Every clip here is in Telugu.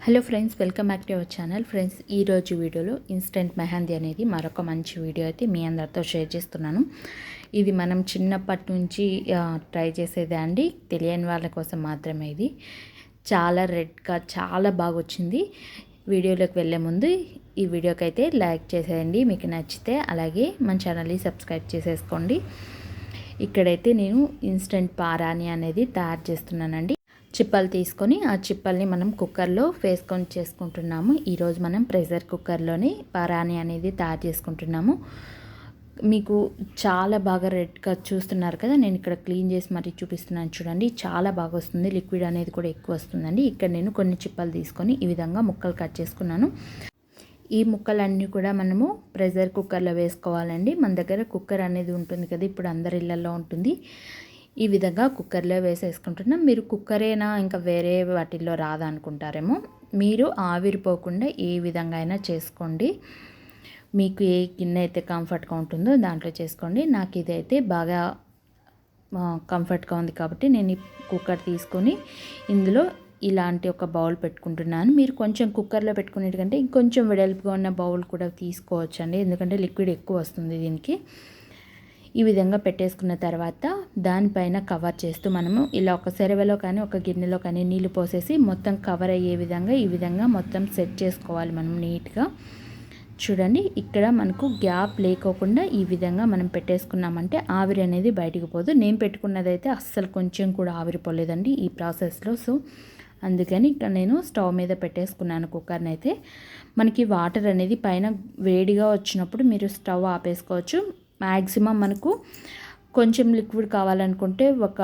Hello friends, welcome back to our channel. Friends, ఈరోజు వీడియోలో ఇన్స్టెంట్ మెహందీ అనేది మరొక మంచి వీడియో అయితే మీ అందరితో షేర్ చేస్తున్నాను. ఇది మనం చిన్నప్పటి నుంచి ట్రై చేసేదే అండి. తెలియని వాళ్ళ కోసం మాత్రమే. ఇది చాలా రెడ్గా చాలా బాగా వచ్చింది. వీడియోలోకి వెళ్ళే ముందు ఈ వీడియోకి అయితే లైక్ చేసేయండి మీకు నచ్చితే. అలాగే మన ఛానల్ని సబ్స్క్రైబ్ చేసేసుకోండి. ఇక్కడైతే నేను ఇన్స్టెంట్ పారాని అనేది తయారు చేస్తున్నానండి. చిప్పలు తీసుకొని ఆ చిప్పల్ని మనం కుక్కర్లో వేసుకొని చేసుకుంటున్నాము. ఈరోజు మనం ప్రెషర్ కుక్కర్లోనే పారాని అనేది తయారు చేసుకుంటున్నాము. మీకు చాలా బాగా రెడ్గా చూస్తున్నారు కదా, నేను ఇక్కడ క్లీన్ చేసి మరీ చూపిస్తున్నాను చూడండి. చాలా బాగా వస్తుంది, లిక్విడ్ అనేది కూడా ఎక్కువ వస్తుందండి. ఇక్కడ నేను కొన్ని చిప్పలు తీసుకొని ఈ విధంగా ముక్కలు కట్ చేసుకున్నాను. ఈ ముక్కలన్నీ కూడా మనము ప్రెషర్ కుక్కర్లో వేసుకోవాలండి. మన దగ్గర కుక్కర్ అనేది ఉంటుంది కదా, ఇప్పుడు అందరి ఇళ్ళల్లో ఉంటుంది. ఈ విధంగా కుక్కర్లో వేసేసుకుంటున్నాం. మీరు కుక్కరేనా ఇంకా వేరే వాటిల్లో రాదనుకుంటారేమో. మీరు ఆవిరిపోకుండా ఏ విధంగా అయినా చేసుకోండి. మీకు ఏ గిన్నె అయితే కంఫర్ట్గా ఉంటుందో దాంట్లో చేసుకోండి. నాకు ఇదైతే బాగా కంఫర్ట్గా ఉంది కాబట్టి నేను ఈ కుక్కర్ తీసుకొని ఇందులో ఇలాంటి ఒక బౌల్ పెట్టుకుంటున్నాను. మీరు కొంచెం కుక్కర్లో పెట్టుకునేటికంటే ఇంకొంచెం వెడల్పుగా ఉన్న బౌల్ కూడా తీసుకోవచ్చు అండి, ఎందుకంటే లిక్విడ్ ఎక్కువ వస్తుంది దీనికి. ఈ విధంగా పెట్టేసుకున్న తర్వాత దానిపైన కవర్ చేస్తూ మనము ఇలా ఒక సెరవలో కానీ ఒక గిన్నెలో కానీ నీళ్ళు పోసేసి మొత్తం కవర్ అయ్యే విధంగా ఈ విధంగా మొత్తం సెట్ చేసుకోవాలి మనం నీట్గా. చూడండి, ఇక్కడ మనకు గ్యాప్ లేకోకుండా ఈ విధంగా మనం పెట్టేసుకున్నామంటే ఆవిరి అనేది బయటికి పోదు. నేను పెట్టుకున్నదైతే అస్సలు కొంచెం కూడా ఆవిరిపోలేదండి ఈ ప్రాసెస్లో. సో అందుకని ఇక్కడ నేను స్టవ్ మీద పెట్టేసుకున్నాను కుక్కర్ని. అయితే మనకి వాటర్ అనేది పైన వేడిగా వచ్చినప్పుడు మీరు స్టవ్ ఆపేసుకోవచ్చు. మ్యాక్సిమం మనకు కొంచెం లిక్విడ్ కావాలనుకుంటే ఒక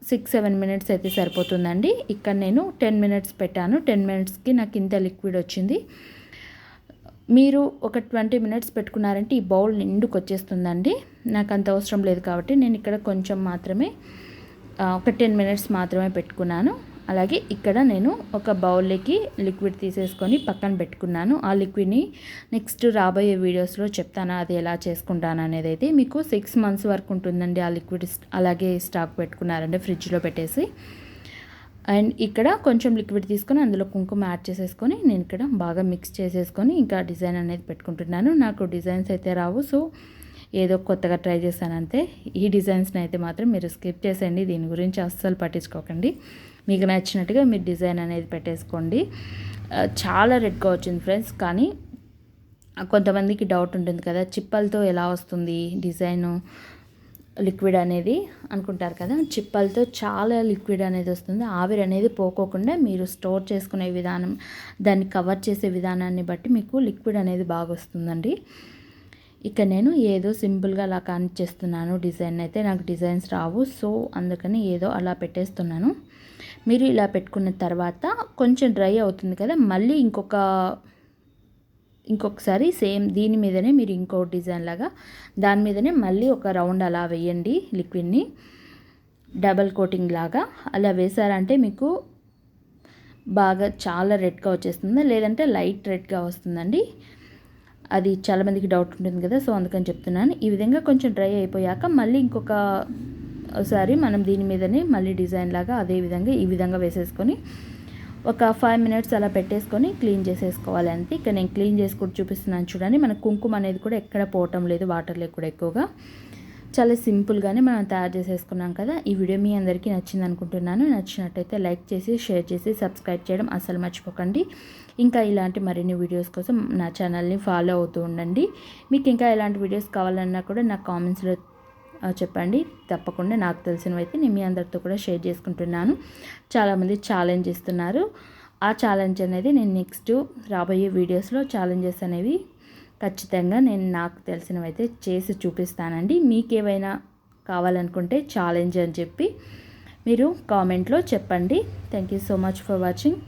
6-7 మినిట్స్ అయితే సరిపోతుందండి. ఇక్కడ నేను 10 మినిట్స్ పెట్టాను. 10 మినిట్స్కి నాకు ఇంత లిక్విడ్ వచ్చింది. మీరు ఒక 20 మినిట్స్ పెట్టుకున్నారంటే ఈ బౌల్ నిండుకు వచ్చేస్తుందండి. నాకు అంత అవసరం లేదు కాబట్టి నేను ఇక్కడ కొంచెం మాత్రమే ఒక 10 మినిట్స్ మాత్రమే పెట్టుకున్నాను. అలాగే ఇక్కడ నేను ఒక బౌల్లోకి లిక్విడ్ తీసేసుకొని పక్కన పెట్టుకున్నాను. ఆ లిక్విడ్ని నెక్స్ట్ రాబోయే వీడియోస్లో చెప్తాను అది ఎలా చేసుకుంటాను అనేది. అయితే మీకు 6 మంత్స్ వరకు ఉంటుందండి ఆ లిక్విడ్ అలాగే స్టాక్ పెట్టుకున్నారంటే ఫ్రిడ్జ్లో పెట్టేసి. అండ్ ఇక్కడ కొంచెం లిక్విడ్ తీసుకొని అందులో కుంకుమ యాడ్ చేసేసుకొని నేను ఇక్కడ బాగా మిక్స్ చేసేసుకొని ఇంకా డిజైన్ అనేది పెట్టుకుంటున్నాను. నాకు డిజైన్స్ అయితే రావు, సో ఏదో కొత్తగా ట్రై చేశానంతే. ఈ డిజైన్స్ని అయితే మాత్రం మీరు స్కిప్ చేసేయండి, దీని గురించి అస్సలు పట్టించుకోకండి. మీకు నచ్చినట్టుగా మీరు డిజైన్ అనేది పెట్టేసుకోండి. చాలా రెడ్గా వచ్చింది ఫ్రెండ్స్. కానీ కొంతమందికి డౌట్ ఉంటుంది కదా, చిప్పలతో ఎలా వస్తుంది డిజైను లిక్విడ్ అనేది అనుకుంటారు కదా. చిప్పలతో చాలా లిక్విడ్ అనేది వస్తుంది. ఆవిరి అనేది పోకోకుండా మీరు స్టోర్ చేసుకునే విధానం, దాన్ని కవర్ చేసే విధానాన్ని బట్టి మీకు లిక్విడ్ అనేది బాగా వస్తుందండి. ఇక నేను ఏదో సింపుల్గా అలా కానిచ్చేస్తున్నాను డిజైన్ అయితే. నాకు డిజైన్స్ రావు, సో అందుకని ఏదో అలా పెట్టేస్తున్నాను. మీరు ఇలా పెట్టుకున్న తర్వాత కొంచెం డ్రై అవుతుంది కదా, మళ్ళీ ఇంకొకసారి సేమ్ దీని మీదనే మీరు ఇంకో డిజైన్ లాగా దాని మీదనే మళ్ళీ ఒక రౌండ్ అలా వేయండి లిక్విడ్ని, డబల్ కోటింగ్ లాగా. అలా వేసారంటే మీకు బాగా చాలా రెడ్గా వచ్చేస్తుంది, లేదంటే లైట్ రెడ్గా వస్తుందండి. అది చాలామందికి డౌట్ ఉంటుంది కదా, సో అందుకని చెప్తున్నాను. ఈ విధంగా కొంచెం డ్రై అయిపోయాక మళ్ళీ ఇంకొకసారి మనం దీని మీదనే మళ్ళీ డిజైన్ లాగా అదే విధంగా ఈ విధంగా వేసేసుకొని ఒక 5 మినిట్స్ అలా పెట్టేసుకొని క్లీన్ చేసేసుకోవాలి అంతే. ఇక్కడ నేను క్లీన్ చేసి కూడా చూపిస్తున్నాను చూడండి. మన కుంకుమ అనేది కూడా ఎక్కడ పోవటం లేదు వాటర్లో కూడా ఎక్కువగా. చాలా సింపుల్గానే మనం తయారు చేసేసుకున్నాం కదా. ఈ వీడియో మీ అందరికీ నచ్చింది అనుకుంటున్నాను. నచ్చినట్టయితే లైక్ చేసి షేర్ చేసి సబ్స్క్రైబ్ చేయడం అస్సలు మర్చిపోకండి. ఇంకా ఇలాంటి మరిన్ని వీడియోస్ కోసం నా ఛానల్ని ఫాలో అవుతూ ఉండండి. మీకు ఇంకా ఎలాంటి వీడియోస్ కావాలన్నా కూడా నాకు కామెంట్స్లో చెప్పండి. తప్పకుండా నాకు తెలిసినవైతే నేను మీ అందరితో కూడా షేర్ చేసుకుంటున్నాను. చాలామంది ఛాలెంజ్ ఇస్తున్నారు. ఆ ఛాలెంజ్ అనేది నేను నెక్స్ట్ రాబోయే వీడియోస్లో ఛాలెంజెస్ అనేవి ఖచ్చితంగా నేను నాకు తెలిసినవైతే చేసి చూపిస్తానండి. మీకేమైనా కావాలనుకుంటే ఛాలెంజ్ అని చెప్పి మీరు కామెంట్లో చెప్పండి. Thank you so much for watching.